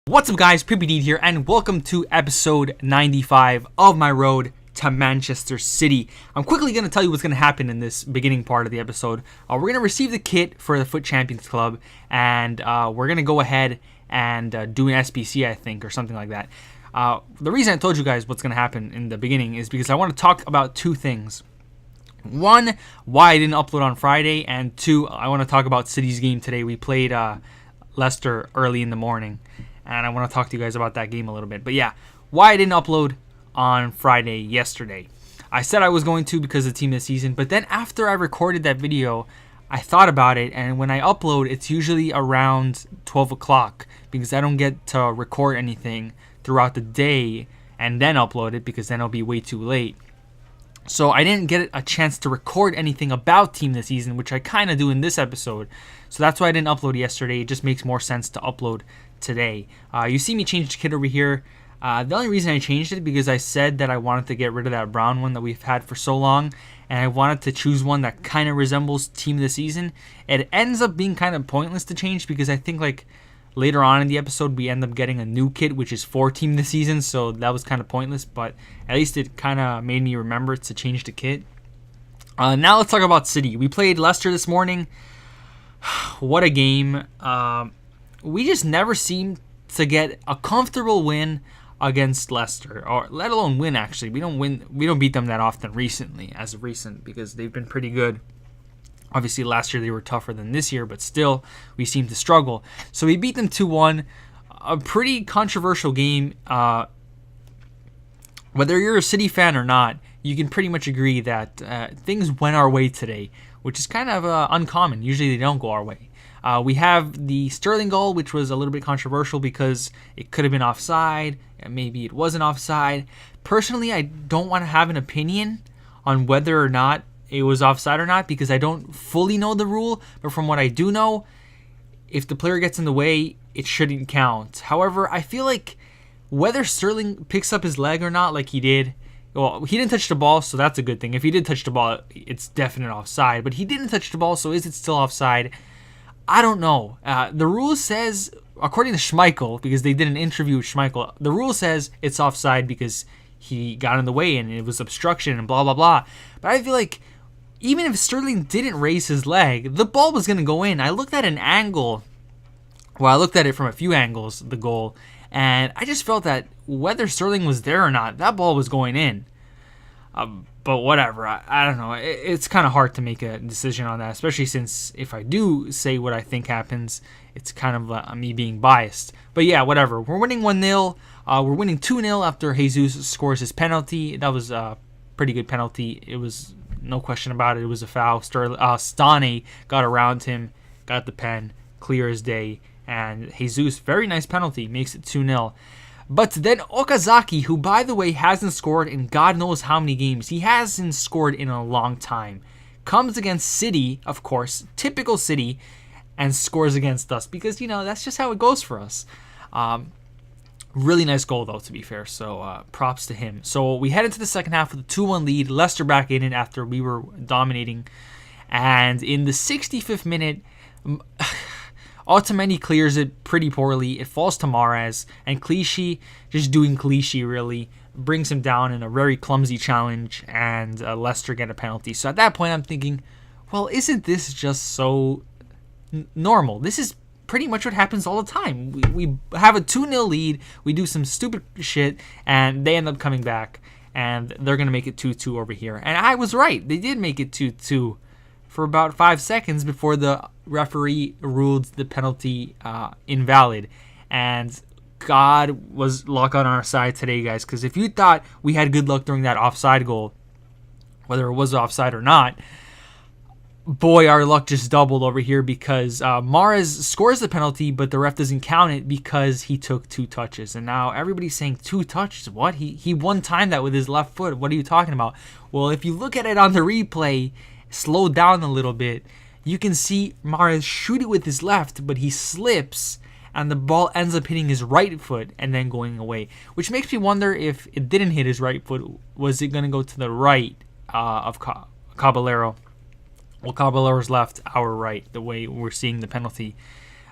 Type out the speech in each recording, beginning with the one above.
What's up guys, PPD here and welcome to episode 95 of my road to Manchester City. I'm quickly going to tell you what's going to happen in this beginning part of the episode. We're going to receive the kit for the Foot Champions Club and we're going to go ahead and do an SBC, I think, or something like that. The reason I told you guys what's going to happen in the beginning is because I want to talk about two things. One, why I didn't upload on Friday, and two, I want to talk about City's game today. We played Leicester early in the morning. And I want to talk to you guys about that game a little bit. But yeah, why I didn't upload on Friday yesterday. I said I was going to because of the team this season. But then after I recorded that video, I thought about it. And when I upload, it's usually around 12 o'clock. Because I don't get to record anything throughout the day and then upload it. Because then it'll be way too late. So I didn't get a chance to record anything about team this season, which I kind of do in this episode. So that's why I didn't upload yesterday. It just makes more sense to upload today. You see me change the kit over here. The only reason I changed it because I said that I wanted to get rid of that brown one that we've had for so long, and I wanted to choose one that kind of resembles team of the season. It ends up being kind of pointless to change because I think like later on in the episode we end up getting a new kit which is for team of the season, so that was kind of pointless, but at least it kind of made me remember to change the kit. Now let's talk about City. We played Leicester this morning. What a game. We just never seem to get a comfortable win against Leicester, or let alone win. Actually, we don't beat them that often recently, as of recent, because they've been pretty good. Obviously, last year they were tougher than this year, but still, we seem to struggle. So we beat them 2-1. A pretty controversial game. Whether you're a City fan or not, you can pretty much agree that things went our way today, which is kind of uncommon. Usually they don't go our way. We have the Sterling goal, which was a little bit controversial because it could have been offside, and maybe it wasn't offside. Personally, I don't want to have an opinion on whether or not it was offside or not because I don't fully know the rule. But from what I do know, if the player gets in the way, it shouldn't count. However, I feel like whether Sterling picks up his leg or not, like he did, well, he didn't touch the ball, so that's a good thing. If he did touch the ball, it's definite offside. But he didn't touch the ball, so is it still offside? I don't know. The rule says, according to Schmeichel, because they did an interview with Schmeichel, the rule says it's offside because he got in the way and it was obstruction and blah, blah, blah. But I feel like even if Sterling didn't raise his leg, the ball was going to go in. I looked at an angle. Well, I looked at it from a few angles, the goal, and I just felt that whether Sterling was there or not, that ball was going in. But whatever, I don't know. It's kind of hard to make a decision on that, especially since if I do say what I think happens, it's kind of me being biased. But yeah, whatever. We're winning 1-0. We're winning 2-0 after Jesus scores his penalty. That was a pretty good penalty. It was no question about it. It was a foul. Stane got around him, got the pen, clear as day. And Jesus, very nice penalty, makes it 2-0. But then Okazaki, who, by the way, hasn't scored in God knows how many games. He hasn't scored in a long time. Comes against City, of course, typical City, and scores against us. Because, you know, that's just how it goes for us. Really nice goal, though, to be fair. So, props to him. So, we head into the second half with a 2-1 lead. Leicester back in it after we were dominating. And in the 65th minute... Otamendi clears it pretty poorly. It falls to Mahrez, and Clichy, just doing Clichy really, brings him down in a very clumsy challenge, and Leicester get a penalty. So at that point, I'm thinking, well, isn't this just so normal? This is pretty much what happens all the time. We have a 2-0 lead, we do some stupid shit, and they end up coming back, and they're going to make it 2-2 over here. And I was right. They did make it 2-2 for about 5 seconds before the referee ruled the penalty invalid. And God was luck on our side today, guys, because if you thought we had good luck during that offside goal, whether it was offside or not, boy, our luck just doubled over here because Mahrez scores the penalty, but the ref doesn't count it because he took 2 touches. And now everybody's saying 2 touches. What? He one-timed that with his left foot. What are you talking about? Well, if you look at it on the replay, slow down a little bit, you can see Mahrez shoot it with his left, but he slips and the ball ends up hitting his right foot and then going away, which makes me wonder if it didn't hit his right foot, was it going to go to the right of Caballero? Well, Caballero's left, our right, the way we're seeing the penalty.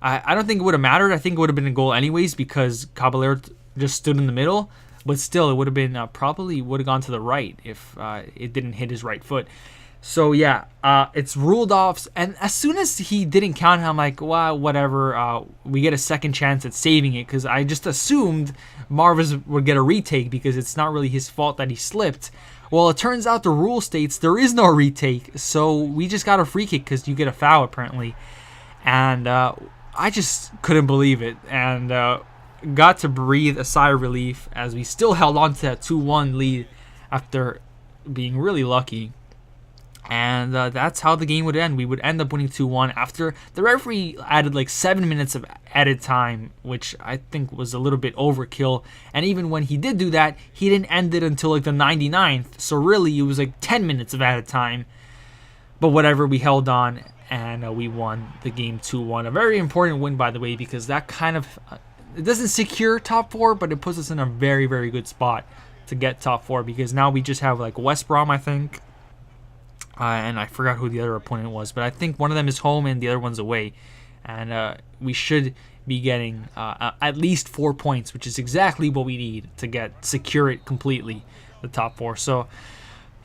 I don't think it would have mattered. I think it would have been a goal anyways because Caballero just stood in the middle. But still, it would have been probably would have gone to the right if it didn't hit his right foot. So yeah, it's ruled off. And as soon as he didn't count, I'm like, well, whatever. We get a second chance at saving it because I just assumed Marvis would get a retake because it's not really his fault that he slipped. Well, it turns out the rule states there is no retake, so we just got a free kick because you get a foul apparently. And I just couldn't believe it, and got to breathe a sigh of relief as we still held on to that 2-1 lead after being really lucky. And that's how the game would end. We would end up winning 2-1 after the referee added like 7 minutes of added time, which I think was a little bit overkill. And even when he did do that, he didn't end it until like the 99th. So really, it was like 10 minutes of added time. But whatever, we held on and we won the game 2-1. A very important win, by the way, because that kind of it doesn't secure top 4, but it puts us in a very, very good spot to get top 4 because now we just have like West Brom, I think. And I forgot who the other opponent was, but I think one of them is home and the other one's away. And we should be getting at least 4 points, which is exactly what we need to secure it completely, the top 4. So,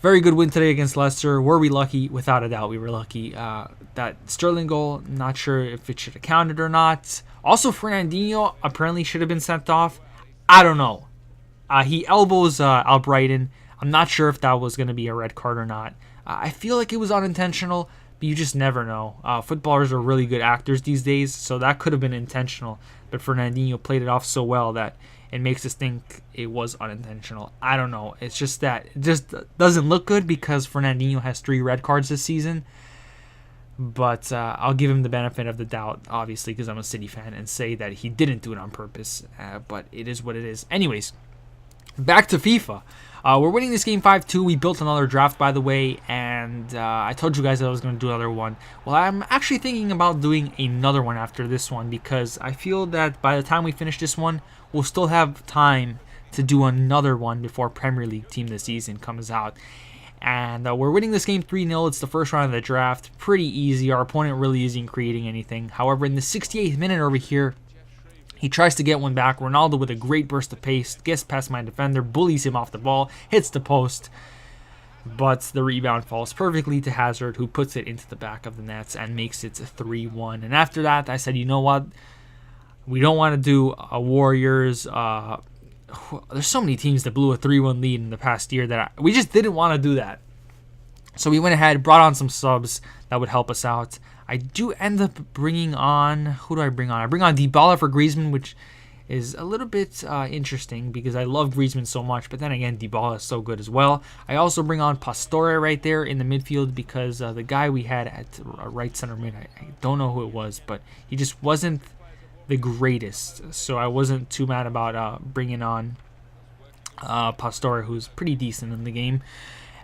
very good win today against Leicester. Were we lucky? Without a doubt, we were lucky. That Sterling goal, not sure if it should have counted or not. Also, Fernandinho apparently should have been sent off. I don't know. He elbows Albrighton. I'm not sure if that was going to be a red card or not. I feel like it was unintentional, but you just never know. Footballers are really good actors these days, so that could have been intentional. But Fernandinho played it off so well that it makes us think it was unintentional. I don't know. It's just that it just doesn't look good because Fernandinho has 3 red cards this season. But I'll give him the benefit of the doubt, obviously, because I'm a City fan, and say that he didn't do it on purpose. But it is what it is. Anyways, back to FIFA. We're winning this game 5-2. We built another draft, by the way, and I told you guys that I was going to do another one. Well, I'm actually thinking about doing another one after this one because I feel that by the time we finish this one, we'll still have time to do another one before Premier League Team of the Season comes out. And we're winning this game 3-0. It's the first round of the draft. Pretty easy. Our opponent really isn't creating anything. However, in the 68th minute over here, he tries to get one back. Ronaldo with a great burst of pace, gets past my defender, bullies him off the ball, hits the post. But the rebound falls perfectly to Hazard, who puts it into the back of the nets and makes it 3-1. And after that, I said, you know what? We don't want to do a Warriors. There's so many teams that blew a 3-1 lead in the past year that we just didn't want to do that. So we went ahead, brought on some subs that would help us out. I do end up bringing on... Who do I bring on? I bring on Dybala for Griezmann, which is a little bit interesting because I love Griezmann so much. But then again, Dybala is so good as well. I also bring on Pastore right there in the midfield because the guy we had at right center mid, I don't know who it was, but he just wasn't the greatest. So I wasn't too mad about bringing on Pastore, who's pretty decent in the game.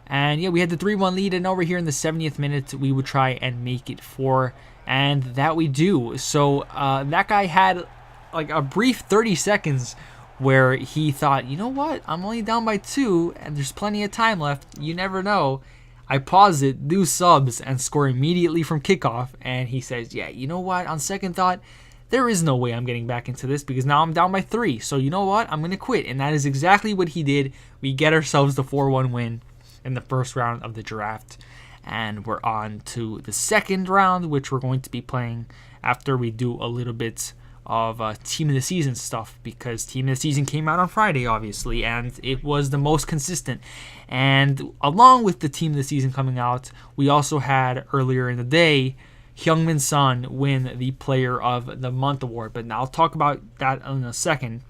And yeah, we had the 3-1 lead, and over here in the 70th minute, we would try and make it 4, and that we do. So that guy had like a brief 30 seconds where he thought, you know what, I'm only down by 2, and there's plenty of time left. You never know. I pause it, do subs, and score immediately from kickoff, and he says, yeah, you know what, on second thought, there is no way I'm getting back into this because now I'm down by 3. So you know what, I'm going to quit, and that is exactly what he did. We get ourselves the 4-1 win in the first round of the draft, and we're on to the second round, which we're going to be playing after we do a little bit of Team of the Season stuff, because Team of the Season came out on Friday, obviously, and it was the most consistent. And along with the Team of the Season coming out, we also had earlier in the day Heung-min Son win the Player of the Month award, but now I'll talk about that in a second.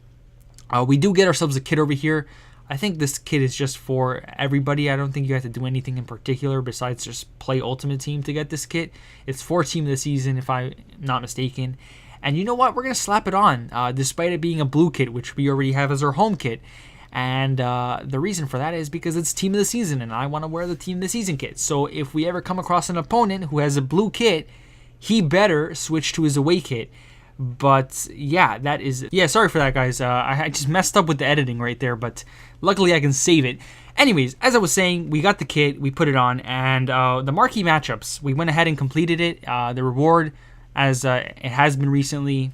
We do get ourselves a kit over here. I think this kit is just for everybody. I don't think you have to do anything in particular besides just play Ultimate Team to get this kit. It's for Team of the Season, if I'm not mistaken. And you know what? We're going to slap it on, despite it being a blue kit, which we already have as our home kit. And the reason for that is because it's Team of the Season, and I want to wear the Team of the Season kit. So if we ever come across an opponent who has a blue kit, he better switch to his away kit. But yeah, that is... Yeah, sorry for that, guys. I just messed up with the editing right there, but luckily I can save it. Anyways, as I was saying, we got the kit, we put it on, and the marquee matchups, we went ahead and completed it. The reward as it has been recently,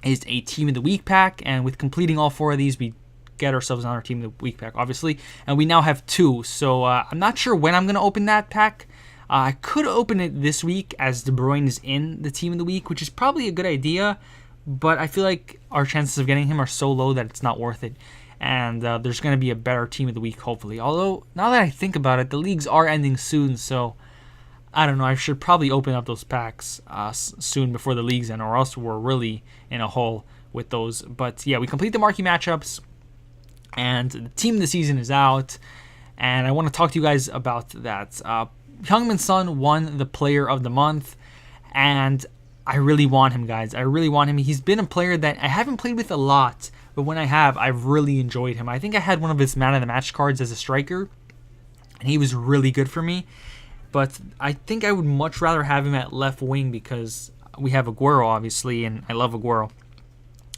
is a Team of the Week pack. And with completing all 4 of these, we get ourselves another Team of the Week pack, obviously. And we now have 2. So I'm not sure when I'm going to open that pack. I could open it this week as De Bruyne is in the Team of the Week, which is probably a good idea. But I feel like our chances of getting him are so low that it's not worth it. And there's going to be a better Team of the Week, hopefully. Although, now that I think about it, the leagues are ending soon. So, I don't know. I should probably open up those packs soon before the leagues end. Or else we're really in a hole with those. But, yeah, we complete the marquee matchups. And the Team of the Season is out. And I want to talk to you guys about that. Heung-min Son won the Player of the Month. And I really want him, guys. I really want him. He's been a player that I haven't played with a lot, but when I have, I've really enjoyed him. I think I had one of his Man of the Match cards as a striker, and he was really good for me. But I think I would much rather have him at left wing because we have Aguero, obviously, and I love Aguero.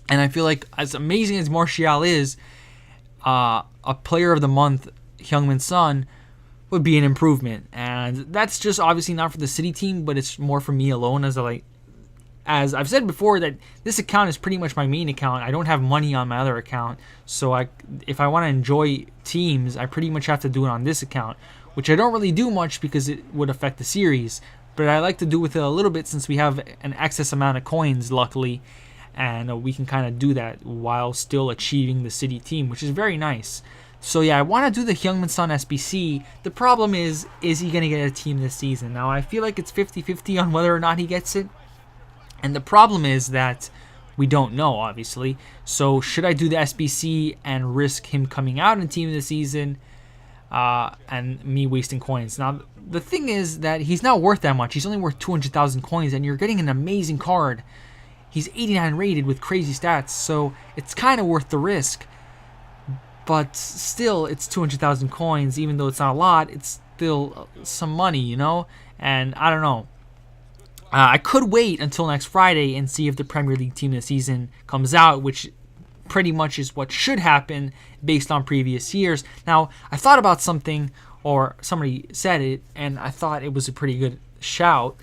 And I feel like as amazing as Martial is, a Player of the Month, Heung-min Son, would be an improvement. And that's just obviously not for the City team, but it's more for me alone as I've said before, that this account is pretty much my main account. I don't have money on my other account, so if I want to enjoy teams, I pretty much have to do it on this account, which I don't really do much because it would affect the series, but I like to do with it a little bit since we have an excess amount of coins, luckily, and we can kind of do that while still achieving the City team, which is very nice. So yeah, I want to do the Heung-min Son SBC. The problem is he going to get a team this season? Now, I feel like it's 50-50 on whether or not he gets it. And the problem is that we don't know, obviously. So should I do the SBC and risk him coming out in Team of the Season and me wasting coins? Now, the thing is that he's not worth that much. He's only worth 200,000 coins, and you're getting an amazing card. He's 89 rated with crazy stats, so it's kind of worth the risk. But still, it's 200,000 coins. Even though it's not a lot, it's still some money, you know? And I don't know. I could wait until next Friday and see if the Premier League Team of the Season comes out, which pretty much is what should happen based on previous years. Now, I thought about something, or somebody said it, and I thought it was a pretty good shout.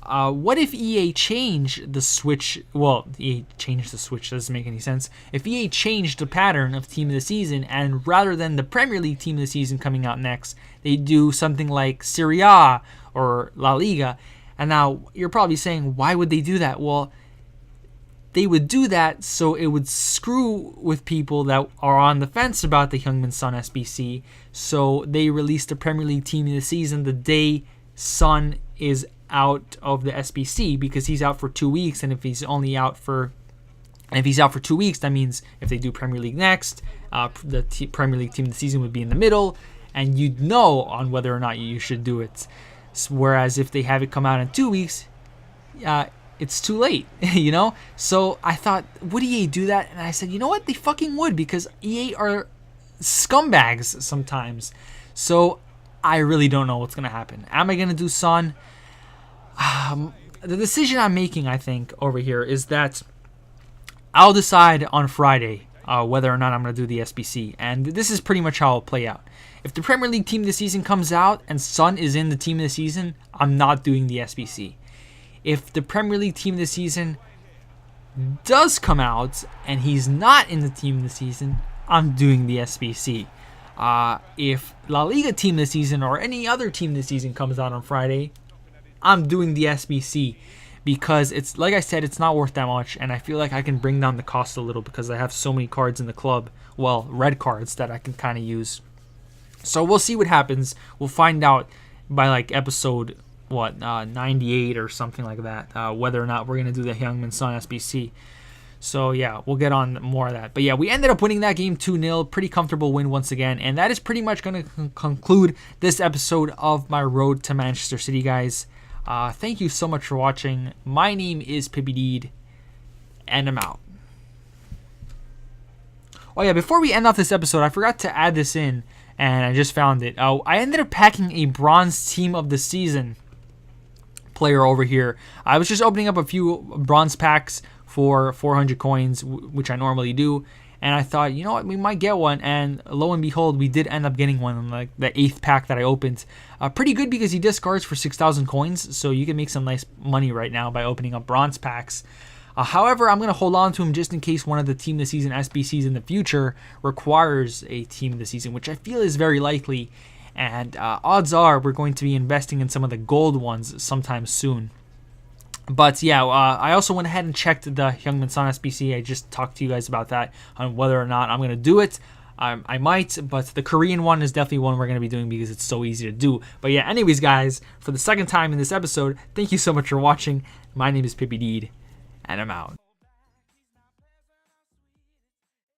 What if EA changed the switch? Well, EA changed the switch. Doesn't make any sense. If EA changed the pattern of Team of the Season, and rather than the Premier League Team of the Season coming out next, they do something like Serie A or La Liga. And now you're probably saying, why would they do that? Well, they would do that so it would screw with people that are on the fence about the Heung-min Son SBC. So they released the Premier League Team of the Season the day Son is out of the SBC, because he's out for 2 weeks. And if he's out for 2 weeks, that means if they do Premier League next, the Premier League Team of the Season would be in the middle, and you'd know on whether or not you should do it. Whereas if they have it come out in 2 weeks, it's too late, you know? So I thought, would EA do that? And I said, you know what? They fucking would, because EA are scumbags sometimes. So I really don't know what's going to happen. Am I going to do Son? The decision I'm making, I think, over here is that I'll decide on Friday whether or not I'm going to do the SBC. And this is pretty much how it'll play out. If the Premier League Team of the Season comes out and Son is in the Team of the Season, I'm not doing the SBC. If the Premier League Team of the Season does come out and he's not in the Team of the Season, I'm doing the SBC. If La Liga Team of the Season or any other Team of the Season comes out on Friday, I'm doing the SBC. Because it's, like I said, it's not worth that much, and I feel like I can bring down the cost a little because I have so many cards in the club, well, red cards, that I can kind of use. So we'll see what happens. We'll find out by like episode 98 or something like that, whether or not we're gonna do the Heung-min Son SBC. So yeah, we'll get on more of that. But yeah, we ended up winning that game 2-0. Pretty comfortable win once again, and that is pretty much gonna conclude this episode of my road to Manchester City, guys. Thank you so much for watching. My name is Pippi Deed, and I'm out. Oh yeah, before we end off this episode, I forgot to add this in, and I just found it. I ended up packing a Bronze Team of the Season player over here. I was just opening up a few bronze packs for 400 coins, which I normally do. And I thought, you know what, we might get one. And lo and behold, we did end up getting one in like the 8th pack that I opened. Pretty good because he discards for 6,000 coins. So you can make some nice money right now by opening up bronze packs. However, I'm going to hold on to him just in case one of the Team of the Season SBCs in the future requires a Team of the Season, which I feel is very likely. And odds are we're going to be investing in some of the gold ones sometime soon. But yeah, I also went ahead and checked the Heung-min Son SBC. I just talked to you guys about that, on whether or not I'm going to do it. I might, but the Korean one is definitely one we're going to be doing because it's so easy to do. But yeah, anyways, guys, for the second time in this episode, thank you so much for watching. My name is Pippi Deed, and I'm out.